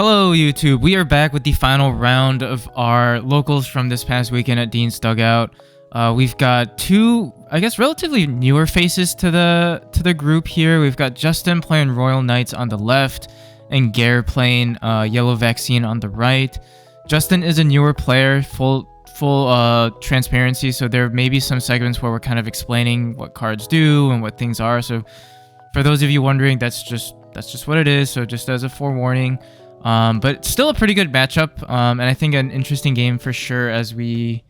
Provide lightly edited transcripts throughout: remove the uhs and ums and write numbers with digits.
Hello YouTube, we are back with the final round of our locals from this past weekend at Dean's Dugout. We've got two, I guess, relatively newer faces to the group here. We've got Justin playing Royal Knights on the left, and Gare playing Yellow Vaccine on the right. Justin is a newer player, full transparency, so there may be some segments where we're kind of explaining what cards do and what things are. So for those of you wondering, that's just what it is. So just as a forewarning. But still a pretty good matchup, and I think an interesting game for sure as we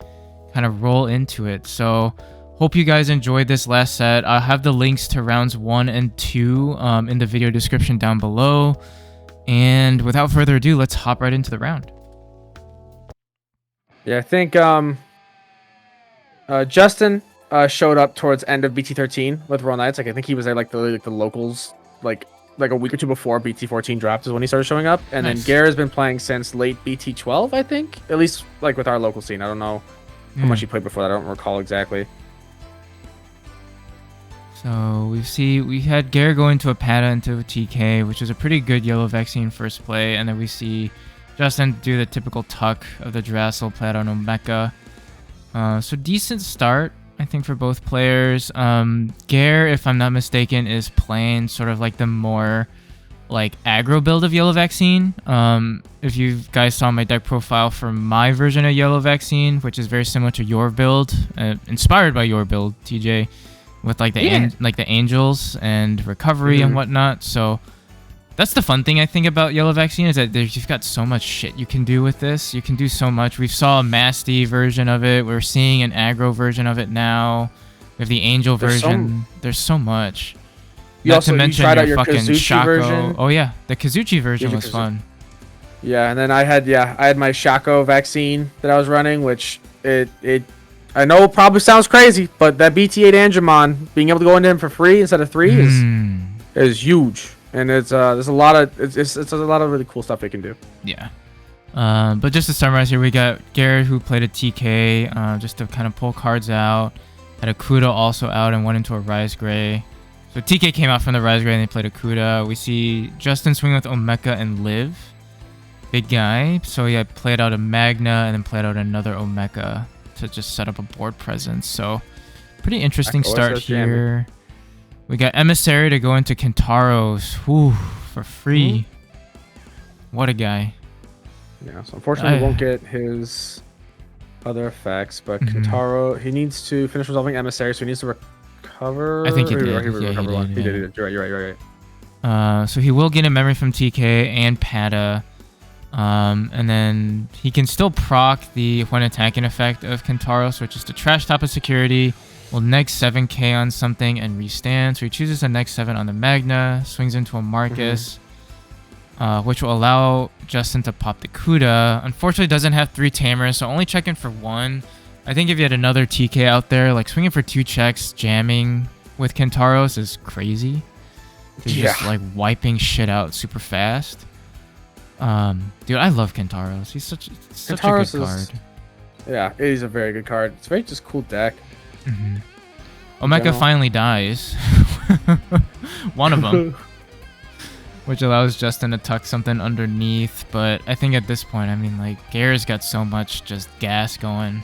kind of roll into it. So hope you guys enjoyed this last set. I'll have the links to rounds 1 and 2 in the video description down below. And without further ado, let's hop right into the round. Yeah, I think Justin showed up towards end of BT-14 with Royal Knights. Like, I think he was there like the locals, like a week or two before BT-14 dropped is when he started showing up. And Then Gare has been playing since late BT-12, I think. At least like with our local scene. I don't know how much he played before that. I don't recall exactly. So we had Gare go into a Pada into a TK, which is a pretty good Yellow Vaccine first play. And then we see Justin do the typical tuck of the Jurassic, play out on Omeka. So decent start, I think, for both players. Gare, if I'm not mistaken, is playing sort of like the more like aggro build of Yellow Vaccine. If you guys saw my deck profile for my version of Yellow Vaccine, which is very similar to your build, inspired by your build, TJ, with like the angels and recovery and whatnot. So that's the fun thing I think about Yellow Vaccine, is that you've got so much shit you can do with this. You can do so much. We saw a Masty version of it. We're seeing an aggro version of it now. We have the angel version. There's so much. Not to mention your fucking Shaco version. Oh yeah, the Kazuchi version was fun. Yeah, and then I had my Shaco Vaccine that I was running, which I know it probably sounds crazy, but that BT-8 Angemon, being able to go into him for free instead of 3 is huge. And it's there's a lot of it's a lot of really cool stuff it can do. Yeah. But just to summarize here, we got Gare, who played a TK just to kind of pull cards out. Had a Kuda also out and went into a Rise Gray. So TK came out from the Rise Gray and they played a Kuda. We see Justin swing with Omeka and Liv. Big guy. So he had played out a Magna and then played out another Omeka to just set up a board presence. So pretty interesting start here. We got Emissary to go into Kentaros for free. What a guy. Yeah, so unfortunately we won't get his other effects, but Kentaro, he needs to finish resolving Emissary, so he needs to recover. I think he did. He did. You're right. So he will get a memory from TK and Pada. And then he can still proc the when attacking effect of Kentaros, which is to trash top of security. Will next 7k on something and restand. So he chooses a next 7 on the Magna, swings into a Marcus, which will allow Justin to pop the Kuda. Unfortunately, doesn't have 3 Tamers, so only checking for 1. I think if you had another TK out there, like swinging for 2 checks, jamming with Kentaros is crazy. They're just like wiping shit out super fast. Dude, I love Kentaros. He's such a good card. Yeah, it is a very good card. It's a very just cool deck. Omeka finally dies. One of them. Which allows Justin to tuck something underneath. But I think at this point, I mean, like, Gare's got so much just gas going.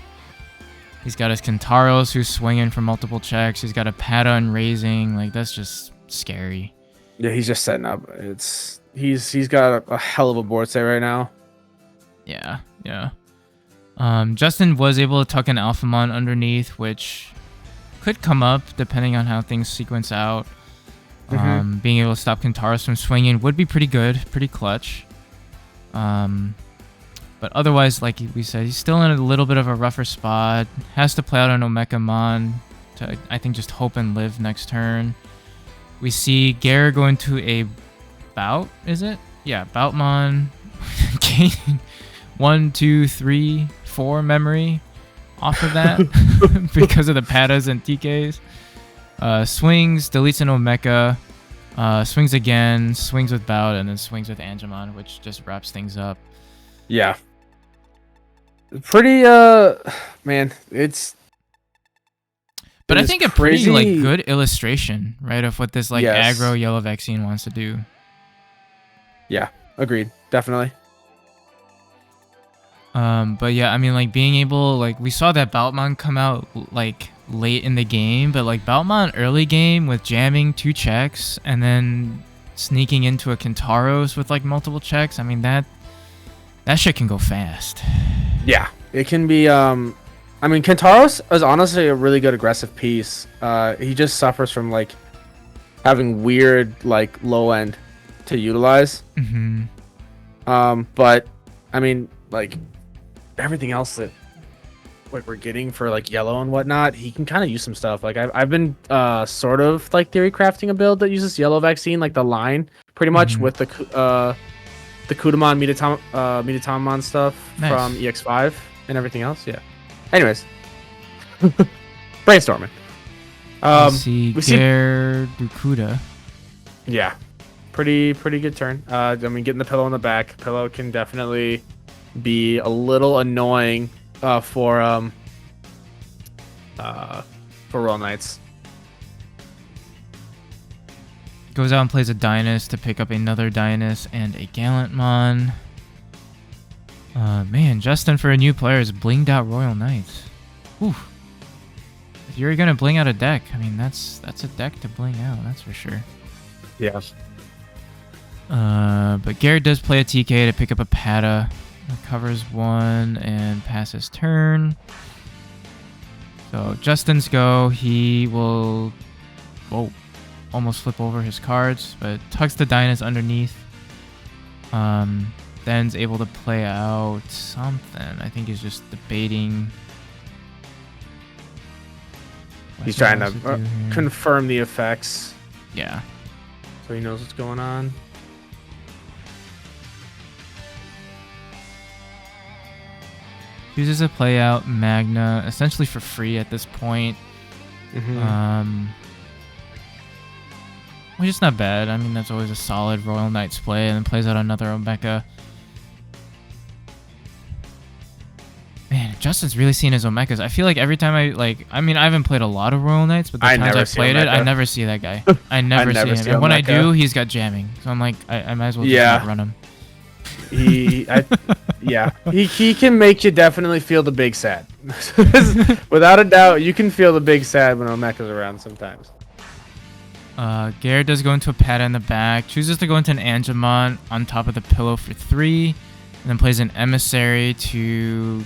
He's got his Kentaros who's swinging for multiple checks. He's got a Pada and raising. Like, that's just scary. Yeah, he's just setting up. He's got a hell of a board set right now. Yeah. Justin was able to tuck an Alphamon underneath, which could come up depending on how things sequence out. Being able to stop Kentaros from swinging would be pretty good, pretty clutch. But otherwise, like we said, he's still in a little bit of a rougher spot. Has to play out an Omekamon to, I think, just hope and live next turn. We see Gare go into a Bout, is it? Yeah, Boutmon. Gaining 1, 2, 3, 4 memory off of that because of the Padas and TKs. Swings, deletes an Omeka, swings again, swings with Bout, and then swings with Angemon, which just wraps things up. Yeah. Pretty, man, it's... But I think a pretty like good illustration, right, of what this like aggro Yellow Vaccine wants to do. Yeah, agreed. definitely. But yeah, I mean, like being able, like we saw that Bautmon come out like late in the game, but like Bautmon early game with jamming 2 checks and then sneaking into a Kentaros with like multiple checks. I mean that shit can go fast. Yeah, it can be. I mean, Kentaros is honestly a really good aggressive piece. He just suffers from like having weird like low end to utilize. But I mean, like everything else that like we're getting for like yellow and whatnot, he can kind of use some stuff. Like I've been sort of like theory crafting a build that uses yellow vaccine, like the line pretty much with the Kudamon Mitatamon stuff from EX5 and everything else. Yeah. Anyways, brainstorming. We see Gare Dukuda. Yeah, pretty good turn. I mean, getting the pillow in the back. Pillow can definitely be a little annoying for Royal Knights. Goes out and plays a Dynast to pick up another Dynast and a Gallantmon. Man, Justin for a new player is blinged out Royal Knights. Whew. If you're gonna bling out a deck, I mean that's a deck to bling out, that's for sure. Yeah. But Garrett does play a TK to pick up a Pata. Recovers 1 and passes turn. So Justin's go. He will almost flip over his cards, but tucks the Dynast underneath. Then's able to play out something. I think he's just debating. He's trying to confirm the effects. Yeah. So he knows what's going on. Chooses to play out Magna essentially for free at this point. Which is not bad. I mean, that's always a solid Royal Knights play, and then plays out another Omeka. Man, Justin's really seen his Omekas. I feel like every time I mean, I haven't played a lot of Royal Knights, but the times I've played it, I never see that guy. I never see him. And when I do, he's got jamming. So I'm like, I might as well just run him. He can make you definitely feel the big sad. Without a doubt, you can feel the big sad when Omeka's around sometimes. Garrett does go into a Pata in the back, chooses to go into an Angemon on top of the pillow for 3, and then plays an Emissary to...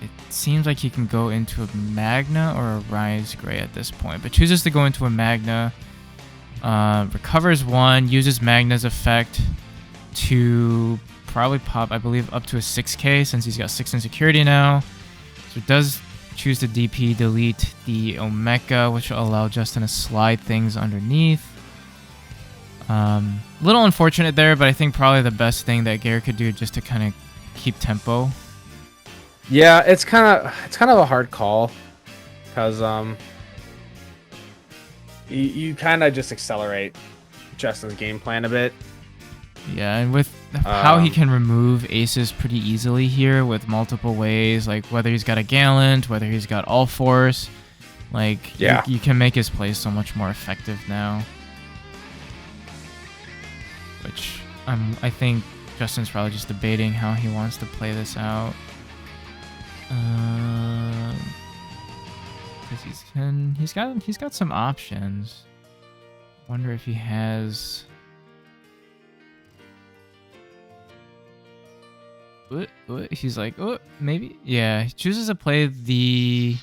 It seems like he can go into a Magna or a Rise Gray at this point, but chooses to go into a Magna. Recovers 1, uses Magna's effect to probably pop, I believe, up to a 6k since he's got 6 in security now. So it does choose to DP delete the Omeka, which will allow Justin to slide things underneath. Little unfortunate there, but I think probably the best thing that Garrett could do just to kind of keep tempo. Yeah, it's kind of a hard call because you kind of just accelerate Justin's game plan a bit. Yeah, and with how he can remove aces pretty easily here with multiple ways, like whether he's got a Gallant, whether he's got All Force, like you can make his plays so much more effective now. Which I think Justin's probably just debating how he wants to play this out. Because he's got some options. Wonder if he has. He's like, oh, maybe. Yeah, he chooses to play the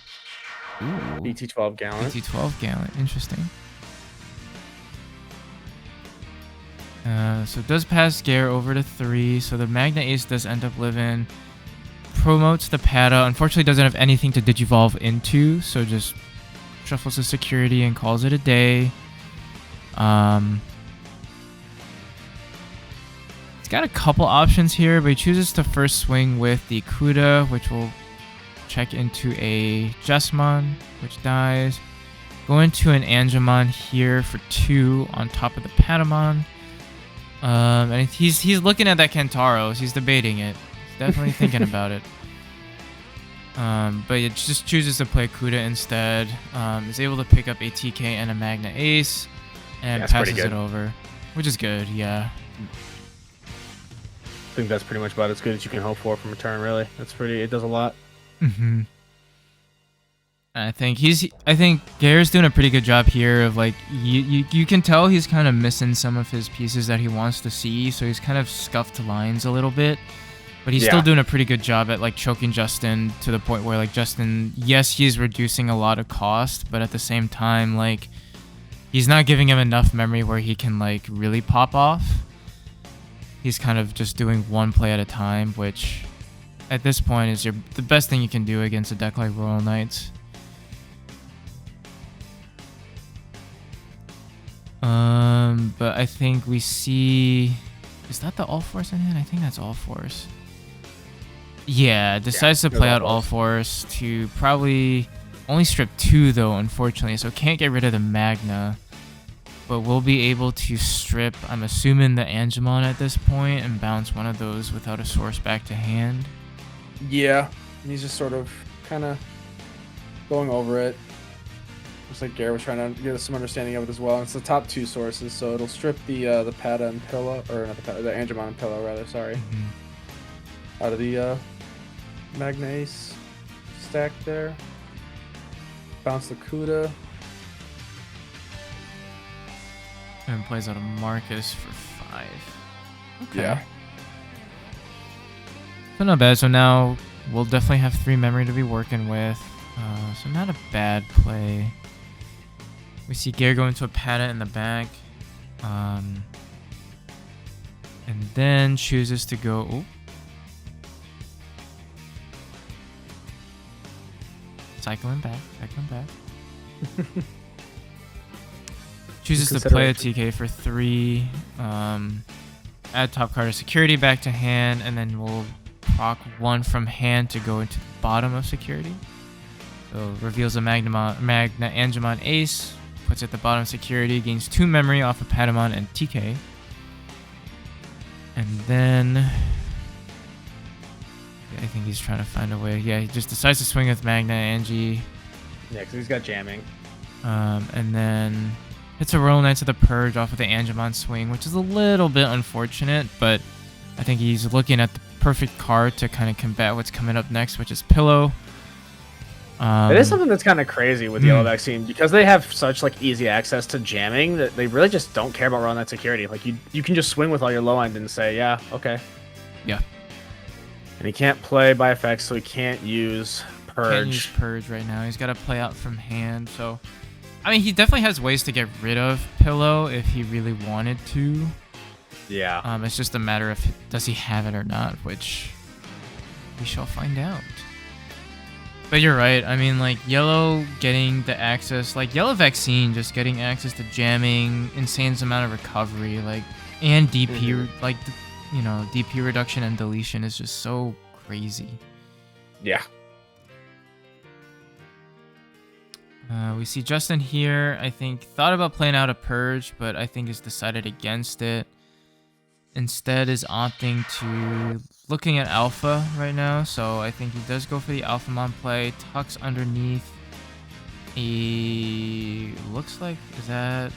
BT-12 Gallant. BT-12 Gallant. Interesting. So it does pass Gare over to 3. So the Magna Ace does end up living. Promotes the Pata. Unfortunately, doesn't have anything to Digivolve into. So just shuffles the security and calls it a day. He's got a couple options here, but he chooses to first swing with the Kuda, which will check into a Jessamon, which dies. Go into an Angemon here for 2 on top of the Patamon. And he's looking at that Kentaros. He's debating it. He's definitely thinking about it. But it just chooses to play Kuda instead. Is able to pick up a TK and a Magna Ace, and passes it over, which is good. Yeah. think that's pretty much about as good as you can hope for from a turn, really. That's pretty. It does a lot. Mm-hmm. I think Gare's doing a pretty good job here of like you can tell he's kind of missing some of his pieces that he wants to see, so he's kind of scuffed lines a little bit, but he's still doing a pretty good job at like choking Justin to the point where like Justin, yes, he's reducing a lot of cost, but at the same time like he's not giving him enough memory where he can like really pop off. He's kind of just doing one play at a time, which at this point is the best thing you can do against a deck like Royal Knights. But I think we see... Is that the All-Force in hand? I think that's All-Force. Yeah, decides to play out All-Force to probably only strip 2 though, unfortunately, so can't get rid of the Magna. But we'll be able to strip, I'm assuming, the Angemon at this point and bounce one of those without a source back to hand. Yeah, he's just sort of kind of going over it. Looks like Gare was trying to get us some understanding of it as well. It's the top 2 sources, so it'll strip the Pata and Pillow, or not the Angemon and Pillow rather. Sorry, out of the Magna Ace stack there. Bounce the Kuda. And plays out a Marcus for 5. Okay. Yeah. So not bad. So now we'll definitely have 3 memory to be working with. So not a bad play. We see Gare go into a Pata in the back. And then chooses to go... Oh. Cycling back. Chooses to play a TK for 3. Add top card of security back to hand, and then we'll proc 1 from hand to go into the bottom of security. So reveals a Magna Angemon Ace, puts it at the bottom of security, gains 2 memory off of Patamon and TK. And then I think he's trying to find a way. Yeah, he just decides to swing with Magna Angie. Yeah, because he's got jamming. And then hits a Royal Knights of the Purge off of the Angemon swing, which is a little bit unfortunate, but I think he's looking at the perfect card to kind of combat what's coming up next, which is Pillow. It is something that's kind of crazy with Yellow Vaccine, because they have such like easy access to jamming that they really just don't care about Royal Knight security. Like you can just swing with all your low end and say, yeah, okay. Yeah. And he can't play by effects, so he can't use Purge. Can't use Purge right now. He's got to play out from hand, so... I mean, he definitely has ways to get rid of Pillow if he really wanted to. Yeah. It's just a matter of does he have it or not, which we shall find out. But you're right. I mean, like, Yellow getting the access, like, Yellow Vaccine just getting access to jamming, insane amount of recovery, like, and DP, like, you know, DP reduction and deletion is just so crazy. Yeah. We see Justin here, I think, thought about playing out a Purge, but I think has decided against it. Instead is opting to looking at Alpha right now, so I think he does go for the Alphamon play, tucks underneath a... looks like, is that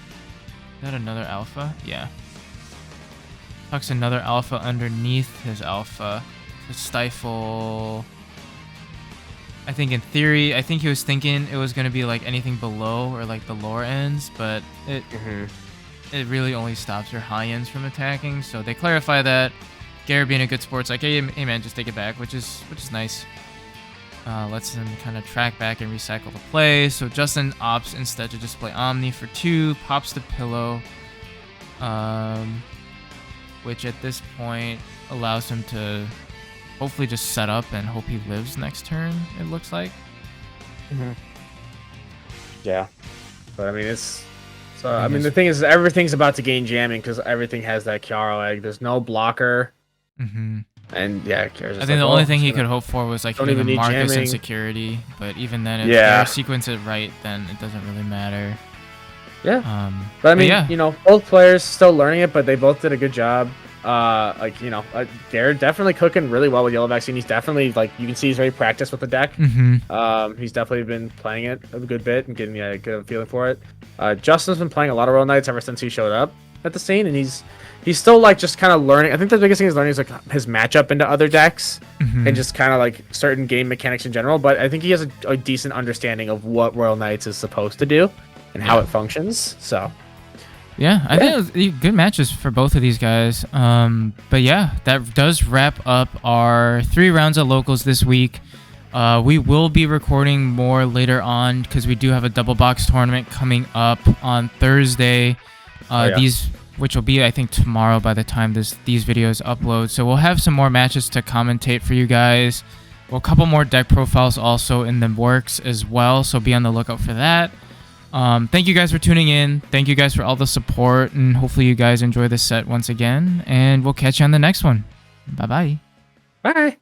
another Alpha? Yeah. Tucks another Alpha underneath his Alpha to stifle... I think in theory, I think he was thinking it was going to be like anything below or like the lower ends, but it really only stops your high ends from attacking. So they clarify that. Gare being a good sport's like, hey man, just take it back, which is nice. Lets him kind of track back and recycle the play. So Justin opts instead to just play Omni for 2, pops the Pillow, which at this point allows him to hopefully just set up and hope he lives next turn, it looks like. Yeah. But I mean, it's... So, I mean, the thing is, everything's about to gain jamming because everything has that Kiara egg. There's no blocker. And yeah, Kiara's just I think the only thing he could hope for was like hitting a Marcus in security. But even then, if they sequence it right, then it doesn't really matter. Yeah. But I mean, you know, both players still learning it, but they both did a good job. Like, you know, Gare definitely cooking really well with Yellow Vaccine. He's definitely, like, you can see he's very practiced with the deck. He's definitely been playing it a good bit and getting a good feeling for it. Justin's been playing a lot of Royal Knights ever since he showed up. at the scene, and he's still like just kind of learning. I think the biggest thing he's learning is like his matchup into other decks and just kind of like certain game mechanics in general. But I think he has a decent understanding of what Royal Knights is supposed to do and how it functions. So yeah, I think it was good matches for both of these guys. But yeah, that does wrap up our 3 rounds of locals this week. We will be recording more later on because we do have a double box tournament coming up on Thursday. These, which will be I think tomorrow by the time these videos upload. So we'll have some more matches to commentate for you guys. Well, a couple more deck profiles also in the works as well. So be on the lookout for that. Thank you guys for tuning in. Thank you guys for all the support, and hopefully you guys enjoy this set once again. And we'll catch you on the next one. Bye-bye. Bye.